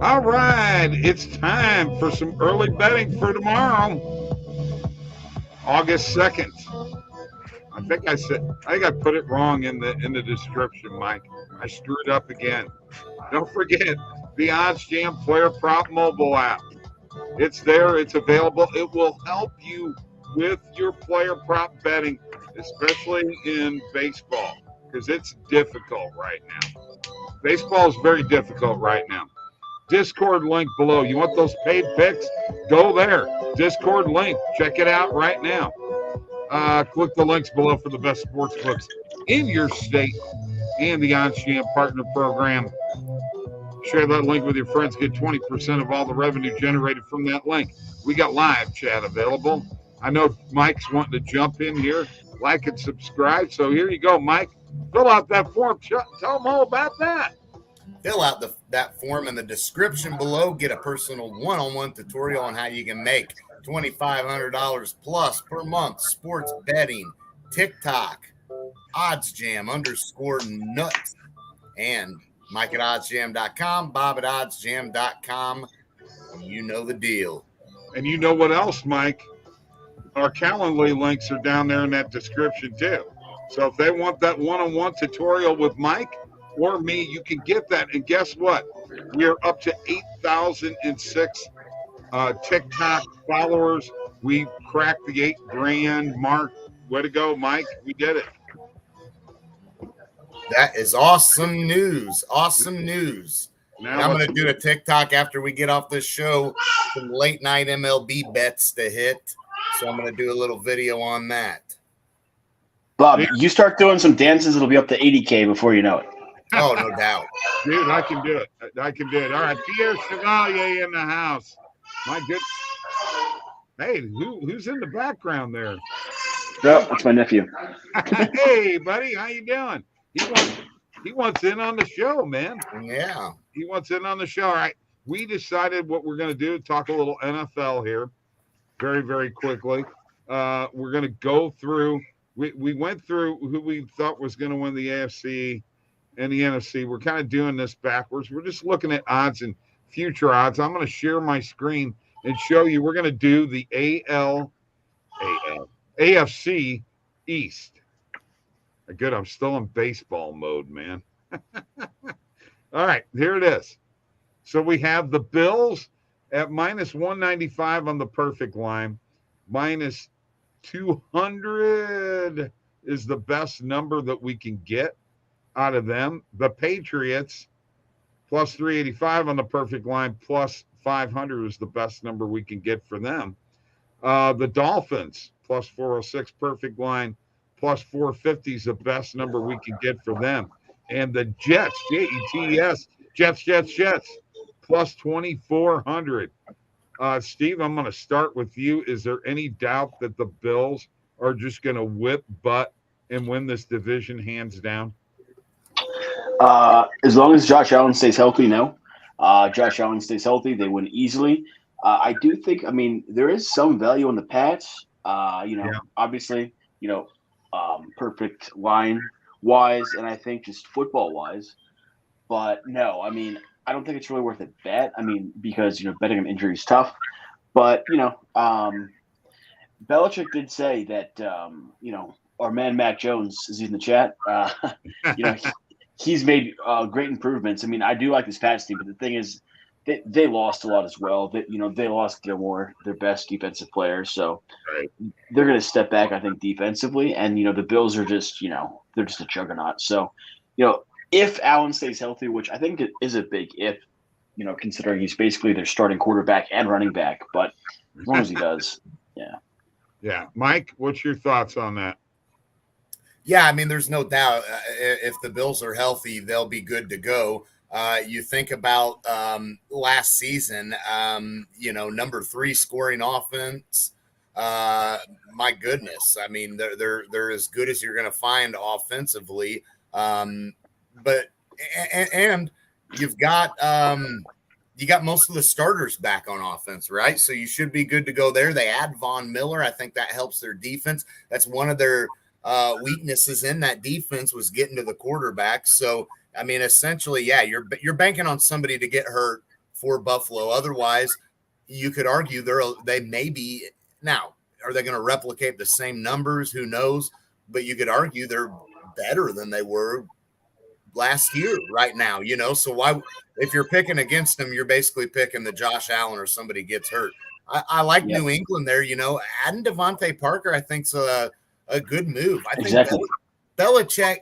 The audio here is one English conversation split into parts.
All right, it's time for some early betting for tomorrow, August 2nd. I think I put it wrong in the description, Mike. I screwed up again. Don't forget the OddsJam Player Prop mobile app. It's there, it's available. It will help you with your player prop betting, especially in baseball, because it's difficult right now. Baseball is very difficult right now. Discord link below. You want those paid picks? Go there. Discord link. Check it out right now. Click the links below for the best sports books in your state and the OddsJam Partner Program. Share that link with your friends. Get 20% of all the revenue generated from that link. We got live chat available. I know Mike's wanting to jump in here, like and subscribe. So here you go, Mike. Fill out that form. Tell them all about that. Fill out that form in the description below. Get a personal one-on-one tutorial on how you can make $2,500 plus per month sports betting, TikTok, OddsJam _nuts, and Mike at OddsJam.com, Bob at OddsJam.com. You know the deal. And you know what else, Mike? Our Calendly links are down there in that description too. So if they want that one-on-one tutorial with Mike or me, you can get that. And guess what? We're up to 8,006 TikTok followers. We cracked the 8 grand mark. Way to go, Mike. We did it. That is awesome news. Awesome news. Now I'm going to do a TikTok after we get off this show, some late night MLB bets to hit. So I'm going to do a little video on that. Bob, you start doing some dances, it'll be up to 80K before you know it. Oh, no doubt. Dude, I can do it. I can do it. All right, Pierre Chevalier in the house. My good. Hey, who's in the background there? Oh, that's my nephew. Hey, buddy, how you doing? He wants in on the show, man. Yeah. He wants in on the show. All right. We decided what we're going to do, talk a little NFL here very, very quickly. We're going to go through. We went through who we thought was going to win the AFC and the NFC. We're kind of doing this backwards. We're just looking at odds and future odds. I'm going to share my screen and show you. We're going to do the AFC East. Good. I'm still in baseball mode, man. All right, here it is. So we have the Bills at minus 195 on the perfect line. Minus 200 is the best number that we can get out of them. The Patriots plus 385 on the perfect line, plus 500 is the best number we can get for them. The Dolphins plus 406 perfect line, plus 450 is the best number we can get for them. And the Jets, Jets, plus 2,400. Steve, I'm going to start with you. Is there any doubt that the Bills are just going to whip butt and win this division hands down? As long as Josh Allen stays healthy, no. Josh Allen stays healthy, they win easily. I do think, there is some value on the Pats. Obviously, perfect line wise, and I think just football wise. But no, I don't think it's really worth a bet. Because betting on injury is tough. But Belichick did say that our man Mac Jones is in the chat. He's made great improvements. I do like this Pats team, but the thing is, they lost a lot as well. They lost Gilmore, their best defensive player, so they're going to step back, I think, defensively. And the Bills are just, they're just a juggernaut. So, if Allen stays healthy, which I think it is a big if, considering he's basically their starting quarterback and running back. But as long as he does, yeah. Yeah, Mike, what's your thoughts on that? Yeah, there's no doubt if the Bills are healthy, they'll be good to go. You think about last season, number 3 scoring offense. My goodness, they're as good as you're going to find offensively. But you've got you got most of the starters back on offense, right? So you should be good to go there. They add Von Miller. I think that helps their defense. That's one of their weaknesses in that defense was getting to the quarterback. So, essentially, yeah, you're banking on somebody to get hurt for Buffalo. Otherwise, you could argue they may be now. Are they going to replicate the same numbers? Who knows? But you could argue they're better than they were last year right now, so why, if you're picking against them, you're basically picking the Josh Allen or somebody gets hurt. I like New England there, adding Devontae Parker, I think's a good move. I think Belichick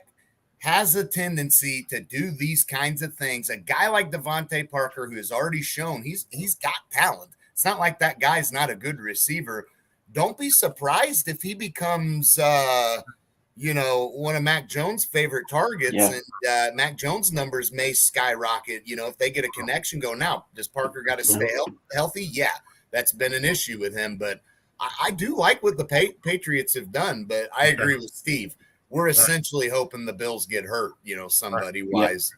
has a tendency to do these kinds of things. A guy like Devontae Parker, who has already shown he's got talent. It's not like that guy's not a good receiver. Don't be surprised if he becomes one of Mac Jones' favorite targets, and Mac Jones' numbers may skyrocket, if they get a connection going. Now, does Parker got to stay healthy? Yeah, that's been an issue with him, but I do like what the Patriots have done, but I agree with Steve. We're essentially hoping the Bills get hurt, somebody-wise.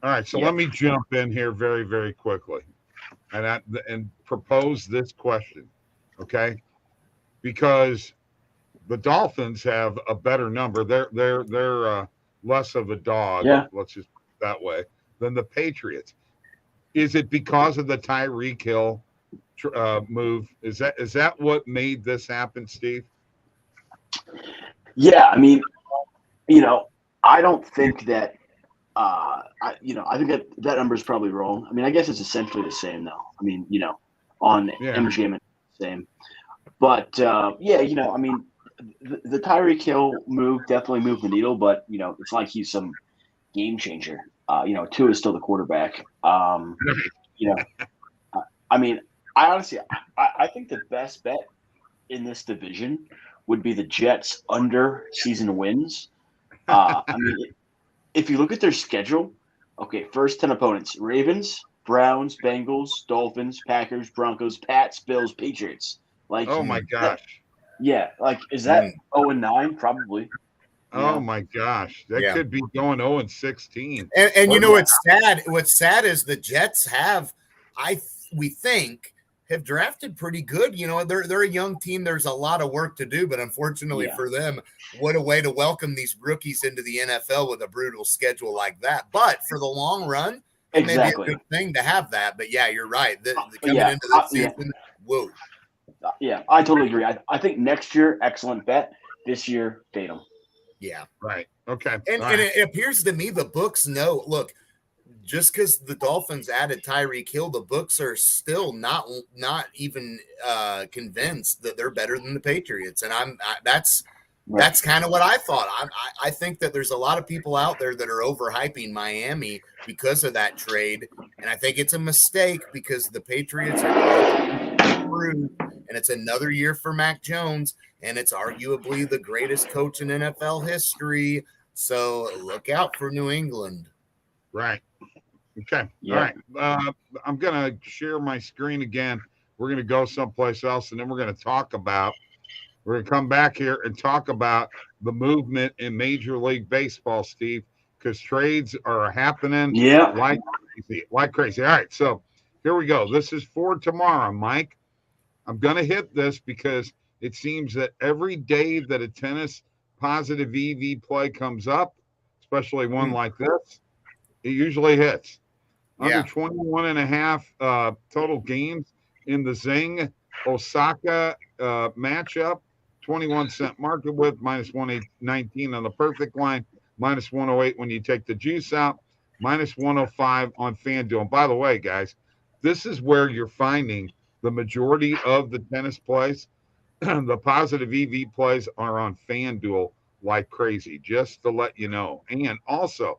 All right, so let me jump in here very, very quickly and propose this question, okay? Because the Dolphins have a better number. They're less of a dog. Let's just put it that way, than the Patriots. Is it because of the Tyreek Hill move? Is that what made this happen, Steve? Yeah, I mean, I don't think that. I think that number is probably wrong. I mean, I guess it's essentially the same though. I mean, on MGM it's the same. But I mean, the Tyreek Hill move definitely moved the needle, but it's like he's some game changer. Tua is still the quarterback. I mean, I honestly think the best bet in this division would be the Jets under season wins. I mean, if you look at their schedule, okay, first 10 opponents: Ravens, Browns, Bengals, Dolphins, Packers, Broncos, Pats, Bills, Patriots. Like, oh my gosh. Is that 0-9? Probably. Yeah. Oh my gosh, that could be going 0-16. And what's sad? What's sad is the Jets we think have drafted pretty good. They're a young team. There's a lot of work to do, but unfortunately for them, what a way to welcome these rookies into the NFL with a brutal schedule like that. But for the long run, it may be a good thing to have that. But yeah, you're right. Coming into the season, whoa. Yeah, I totally agree. I think next year, excellent bet. This year, fade them. Yeah. Right. Okay. And it appears to me the books know. Look, just because the Dolphins added Tyreek Hill, the books are still not even convinced that they're better than the Patriots. And that's kind of what I thought. I think that there's a lot of people out there that are overhyping Miami because of that trade, and I think it's a mistake because the Patriots are through, and it's another year for Mac Jones, and it's arguably the greatest coach in NFL history. So look out for New England. Right. Okay. Yeah. All right. I'm going to share my screen again. We're going to go someplace else, and then we're going to come back here and talk about the movement in Major League Baseball, Steve, because trades are happening like crazy. All right. So here we go. This is for tomorrow, Mike. I'm going to hit this because it seems that every day that a tennis positive EV play comes up, especially one like this, it usually hits. Under 21 and a half total games in the Zing Osaka matchup, 21-cent market width, minus 119 on the perfect line, minus 108 when you take the juice out, minus 105 on FanDuel. And by the way, guys, this is where you're finding the majority of the tennis plays. The positive EV plays are on FanDuel like crazy, just to let you know. And also,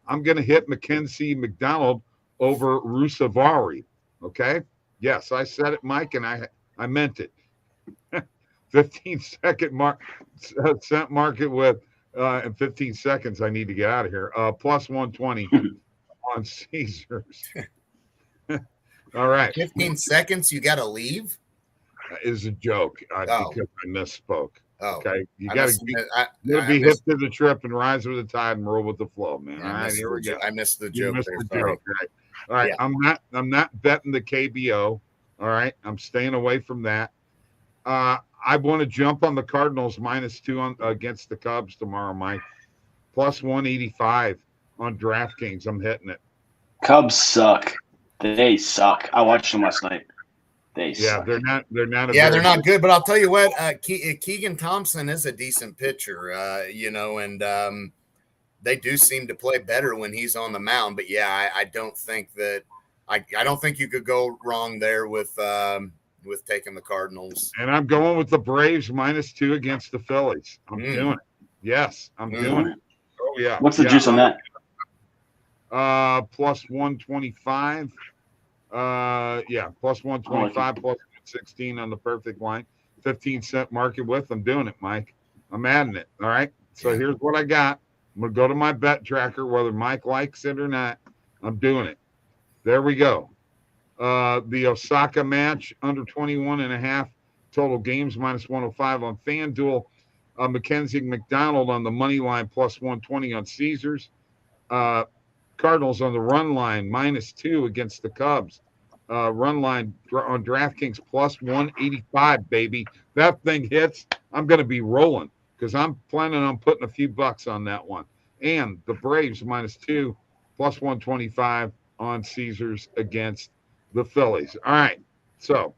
I'm going to hit Mackenzie McDonald over Rusavari. Okay? Yes, I said it, Mike, and I meant it. 15-second cent market with in 15 seconds. I need to get out of here. Plus 120 on Caesars. All right. 15 seconds, you got to leave? Is a joke because I misspoke. Oh. Okay. You got to be hip to the trip and rise with the tide and roll with the flow, man. All right, here we go. I missed the joke. Right. All right. Yeah. I'm not betting the KBO. All right. I'm staying away from that. I want to jump on the Cardinals -2 against the Cubs tomorrow, Mike. Plus 185 on DraftKings. I'm hitting it. Cubs suck. They suck. I watched them last night. They Yeah, suck. they're not. They're not. They're not good. But I'll tell you what, Keegan Thompson is a decent pitcher. And they do seem to play better when he's on the mound. But yeah, I don't think that I don't think you could go wrong there with taking the Cardinals. And I'm going with the Braves -2 against the Phillies. I'm doing it. Yes, I'm doing it. Oh yeah. What's the juice on that? Plus 125. Plus 125, plus 116 on the perfect line. 15-cent market width. I'm doing it, Mike. I'm adding it. All right. So here's what I got. I'm gonna go to my bet tracker, whether Mike likes it or not. I'm doing it. There we go. The Osaka match under 21.5 total games -105 on FanDuel. Mackenzie McDonald on the money line plus 120 on Caesars. Cardinals on the run line -2 against the Cubs. Run line on DraftKings plus 185, baby. That thing hits, I'm going to be rolling because I'm planning on putting a few bucks on that one. And the Braves -2 plus 125 on Caesars against the Phillies. All right. So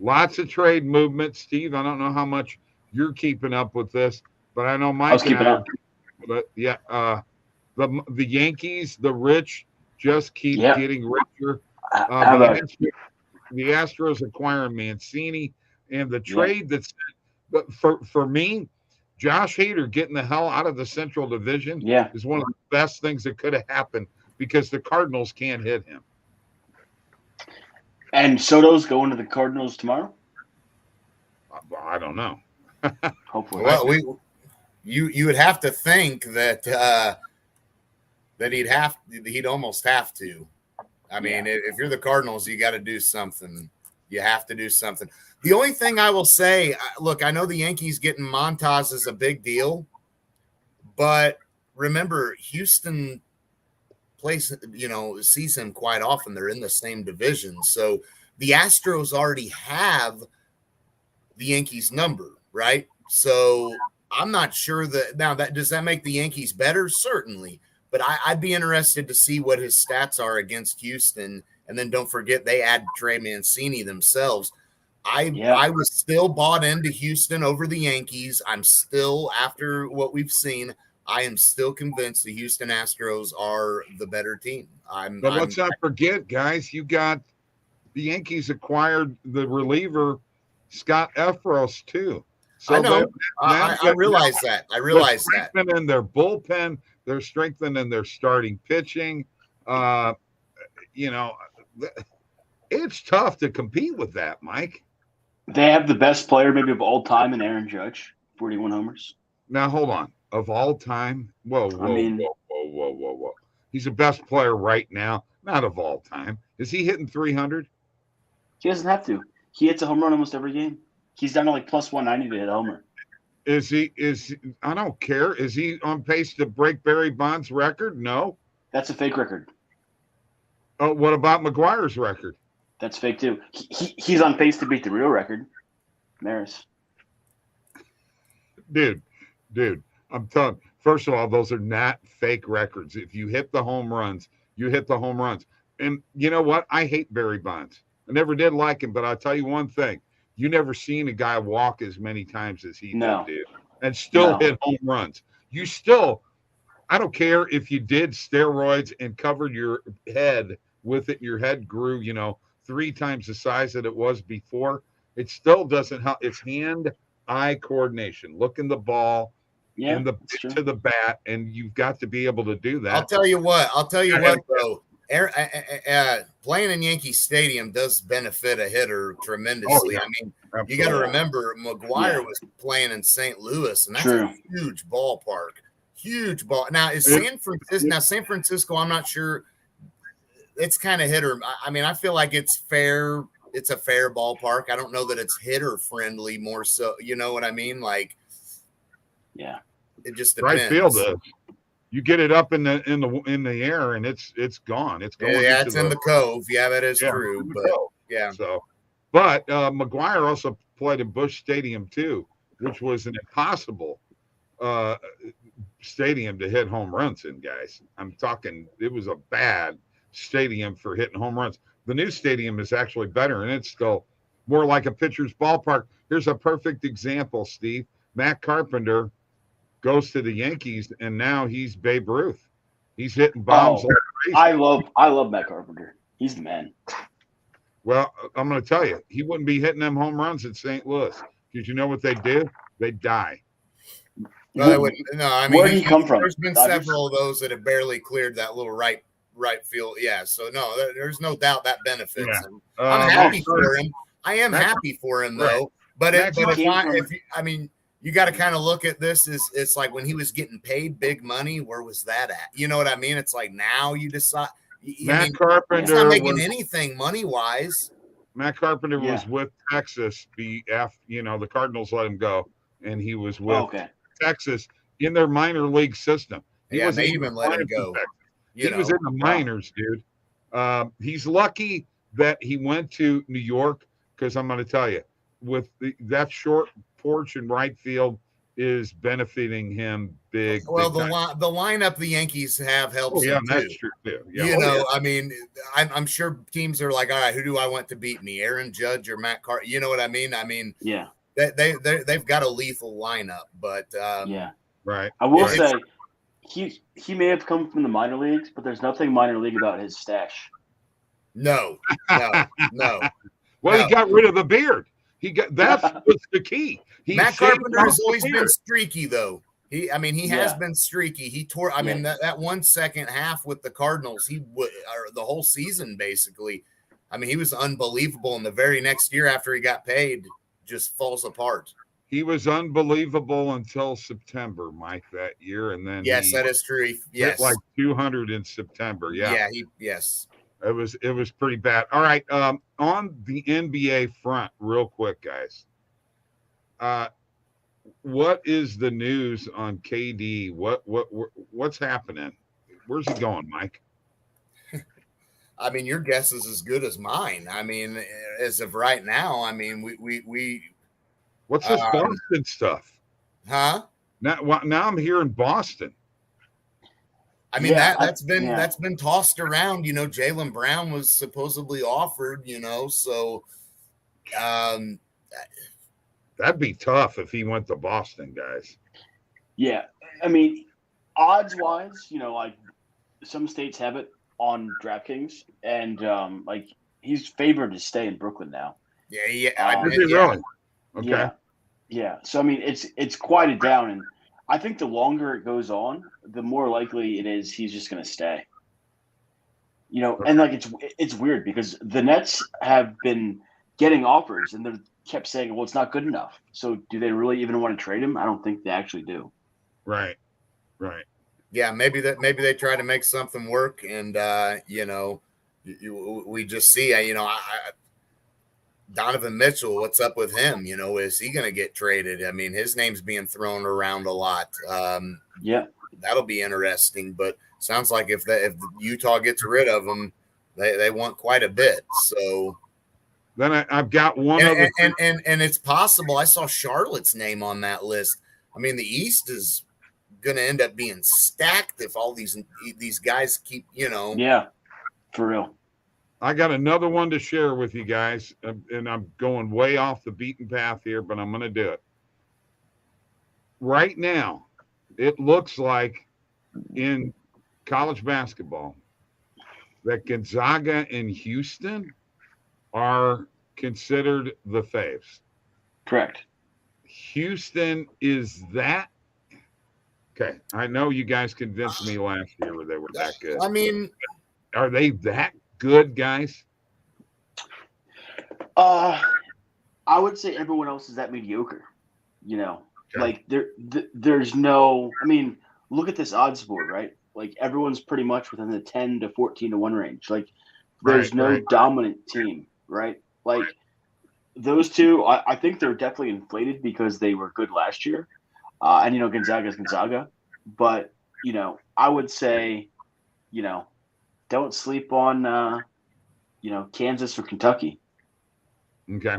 lots of trade movement. Steve, I don't know how much you're keeping up with this, but I know Mike. I was keeping up. But yeah, the Yankees, the rich, just keep getting richer. The Astros acquiring Mancini, and the trade that's for me, Josh Hader getting the hell out of the Central Division is one of the best things that could have happened because the Cardinals can't hit him. And Soto's going to the Cardinals tomorrow? I don't know. Hopefully. Well, you would have to think that he'd almost have to. I mean, if you're the Cardinals, you got to do something. You have to do something. The only thing I will say, look, I know the Yankees getting Montas is a big deal, but remember, Houston sees him quite often. They're in the same division. So the Astros already have the Yankees number, right? So I'm not sure does that make the Yankees better? Certainly. But I'd be interested to see what his stats are against Houston. And then don't forget, they add Trey Mancini themselves. I was still bought into Houston over the Yankees. I'm still, after what we've seen, I am still convinced the Houston Astros are the better team. But let's not forget, guys, you got the Yankees acquired the reliever Scott Efros too. So I know. I realize that. They're strengthening their bullpen. They're strengthening their starting pitching. It's tough to compete with that, Mike. They have the best player maybe of all time in Aaron Judge, 41 homers. Now, hold on. Of all time? Whoa. He's the best player right now. Not of all time. Is he hitting 300? He doesn't have to. He hits a home run almost every game. He's down to like plus 190 to hit a homer. I don't care. Is he on pace to break Barry Bonds' record? No. That's a fake record. Oh, what about McGuire's record? That's fake too. He's on pace to beat the real record. Maris. Dude, I'm telling you, first of all, those are not fake records. If you hit the home runs, you hit the home runs. And you know what? I hate Barry Bonds. I never did like him, but I'll tell you one thing. You never seen a guy walk as many times as he did, dude, and still hit home runs. You still, I don't care if you did steroids and covered your head with it. Your head grew, 3 times the size that it was before. It still doesn't help. It's hand-eye coordination. Looking the ball to the bat, and you've got to be able to do that. I'll tell you what, though. Playing in Yankee Stadium does benefit a hitter tremendously. Oh, yeah. I mean, you got to remember McGuire was playing in St. Louis, and that's a huge ballpark. Huge ball. Now San Francisco, I'm not sure. It's kind of hitter. I mean, I feel like it's fair. It's a fair ballpark. I don't know that it's hitter friendly more so. You know what I mean? Like, yeah, it just depends. Right field is. You get it up in the air and it's gone. It's going. Yeah, it's in the cove. Yeah, that is true. But yeah. So, but McGuire also played in Busch Stadium too, which was an impossible stadium to hit home runs in, guys. I'm talking. It was a bad stadium for hitting home runs. The new stadium is actually better, and it's still more like a pitcher's ballpark. Here's a perfect example, Steve. Matt Carpenter goes to the Yankees, and now he's Babe Ruth. He's hitting bombs like crazy. I love Matt Carpenter. He's the man. Well, I'm going to tell you, he wouldn't be hitting them home runs in St. Louis, because you know what they do? They die. No, I mean, where did he come from? There's been several of those that have barely cleared that little right field. Yeah, so no, there's no doubt that benefits him. I'm happy for him. I am happy for him though. But I mean, you got to kind of look at this as it's like when he was getting paid big money, where was that at? You know what I mean? It's like now you decide. Matt Carpenter, he's not making anything money wise. Matt Carpenter was with Texas. The Cardinals let him go, and he was with Texas in their minor league system. They even let him go. He was in the minors, dude. He's lucky that he went to New York, because I'm going to tell you, with that short porch in right field is benefiting him big. Well, the lineup the Yankees have helps. Yeah, him that's too. true too. Yeah. I mean, I'm sure teams are like, all right, who do I want to beat me, Aaron Judge or Matt Carter? You know what I mean? I mean, yeah, they've got a lethal lineup, but right. I will say he may have come from the minor leagues, but there's nothing minor league about his stash. No. Well, he got rid of the beard. That's the key. Matt Carpenter has always been streaky, though. He has been streaky. He tore. I mean, that 1 second half with the Cardinals, or the whole season basically. I mean, he was unbelievable. And the very next year after he got paid, just falls apart. He was unbelievable until September, Mike, that year, and then that is true. Hit like 200 in September. Yeah. Yes. It was pretty bad. All right. On the NBA front, real quick, guys. What is the news on KD? What's happening? Where's he going, Mike? I mean, your guess is as good as mine. I mean, as of right now, I mean, we what's this Boston stuff? Huh? Now I'm hearing Boston. I mean, that's been tossed around. You know, Jaylen Brown was supposedly offered, so that'd be tough if he went to Boston, guys. Yeah. I mean, odds wise, like some states have it on DraftKings, and like he's favored to stay in Brooklyn now. Really? Okay. Yeah. So I mean, it's quieted down, and I think the longer it goes on, the more likely it is he's just going to stay. And like it's weird because the Nets have been getting offers, and they kept saying, "Well, it's not good enough." So, do they really even want to trade him? I don't think they actually do. Right. Yeah, maybe they try to make something work, and we just see. Donovan Mitchell, what's up with him? Is he going to get traded? I mean, his name's being thrown around a lot. That'll be interesting. But sounds like if Utah gets rid of him, they want quite a bit. So then I've got one other thing. And it's possible. I saw Charlotte's name on that list. I mean, the East is going to end up being stacked if all these guys keep. Yeah, for real. I got another one to share with you guys, and I'm going way off the beaten path here, but I'm going to do it. Right now, it looks like in college basketball that Gonzaga and Houston are considered the faves. Correct. Houston is that. Okay, I know you guys convinced me last year where they were that good. I mean, are they that good, guys? I would say everyone else is that mediocre. Like there's no. I mean, look at this odds board, right? Like everyone's pretty much within the 10 to 14 to 1 range. Like there's no dominant team, right? Like those two, I think they're definitely inflated because they were good last year, and Gonzaga is Gonzaga, but I would say, don't sleep on, Kansas or Kentucky. Okay.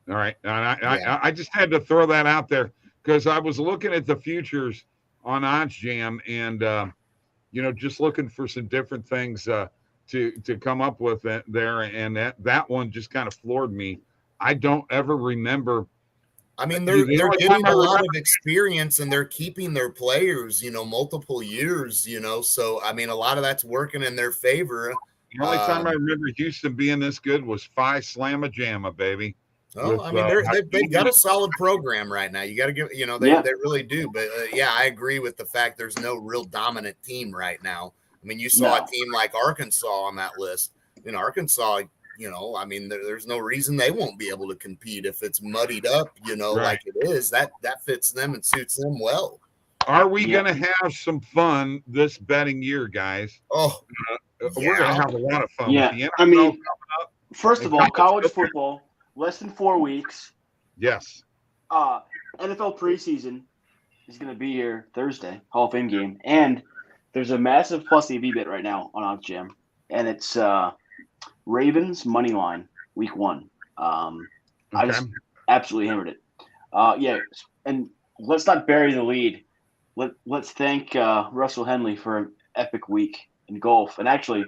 All right. And I just had to throw that out there because I was looking at the futures on OddsJam and, just looking for some different things. to come up with it there, and that one just kind of floored me. I don't ever remember. I mean, they're getting a lot of experience, and they're keeping their players, multiple years, So, I mean, a lot of that's working in their favor. The only time I remember Houston being this good was Phi Slamma Jamma, baby. Well, I mean, they've got a solid program right now. You got to give, they really do. But, yeah, I agree with the fact there's no real dominant team right now. I mean, you saw a team like Arkansas on that list. Arkansas – I mean, there's no reason they won't be able to compete if it's muddied up, like it is. That fits them and suits them well. Are we going to have some fun this betting year, guys? Oh, we're going to have a lot of fun. Yeah, with the NFL I mean, coming up, first of all, college football, less than 4 weeks. Yes. NFL preseason is going to be here Thursday, Hall of Fame game, and there's a massive plus EV bet right now on OddsJam, and it's Ravens money line week 1. I just absolutely hammered it. Yeah, and let's not bury the lead. Let's thank Russell Henley for an epic week in golf. And actually,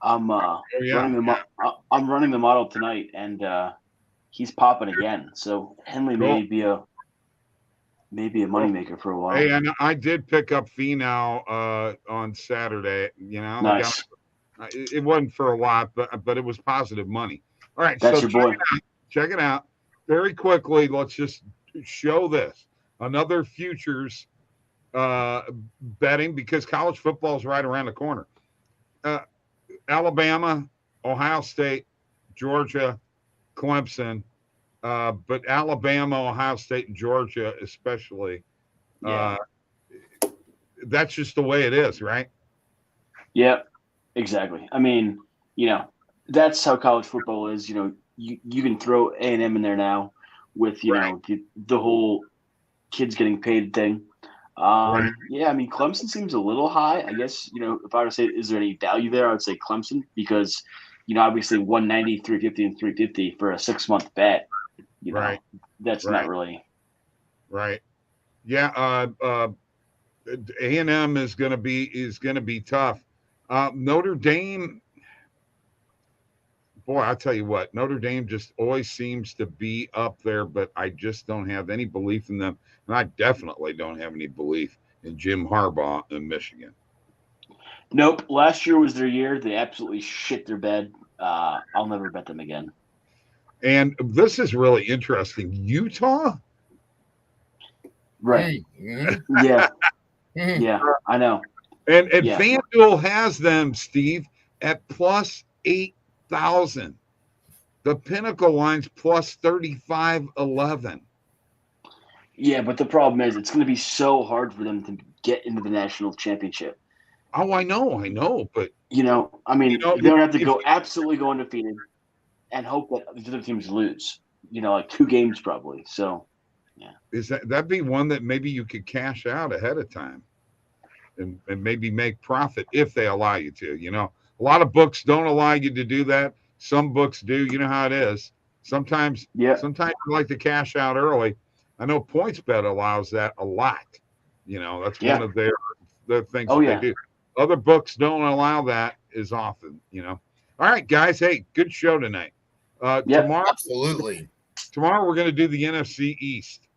I'm running the model tonight, and he's popping again. So Henley may be a moneymaker for a while. Hey, and I did pick up Finau on Saturday. Nice. It wasn't for a lot, but it was positive money. All right, that's so your boy. Check it out very quickly. Let's just show this. Another futures betting, because college football is right around the corner. Alabama, Ohio State, Georgia, Clemson, but Alabama, Ohio State, and Georgia especially. That's just the way it is, right? Yeah. Exactly. I mean, that's how college football is. You can throw A&M in there now with, the whole kids getting paid thing. Yeah, I mean, Clemson seems a little high. I guess, if I were to say, is there any value there? I would say Clemson because, obviously 190, 350, and 350 for a 6-month bet. That's not really. Right. Yeah. A&M is going to be tough. Notre Dame, boy, I'll tell you what, Notre Dame just always seems to be up there, but I just don't have any belief in them. And I definitely don't have any belief in Jim Harbaugh in Michigan. Nope. Last year was their year. They absolutely shit their bed. I'll never bet them again. And this is really interesting. Utah? Right. Yeah. Yeah, I know. And FanDuel has them, Steve, at plus 8,000. The Pinnacle line's plus 3,511. Yeah, but the problem is it's going to be so hard for them to get into the national championship. Oh, I know, but I mean, they're going to have to absolutely go undefeated and hope that the other teams lose. Like 2 games probably. So, yeah. That'd be one that maybe you could cash out ahead of time? And maybe make profit if they allow you to. A lot of books don't allow you to do that. Some books do. You know how it is. Sometimes you like to cash out early. I know PointsBet allows that a lot. That's one of their things they do. Other books don't allow that as often. All right, guys. Hey, good show tonight. Tomorrow, absolutely. Tomorrow we're going to do the NFC East.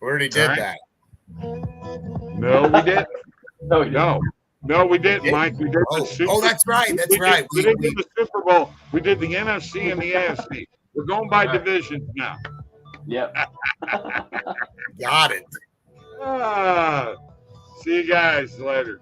We already did that. No, we didn't. No, we didn't, Mike. We did the Super Bowl. Oh, that's right. That's right. We didn't do the Super Bowl. We did the NFC and the AFC. We're going by divisions now. Yep. Got it. See you guys later.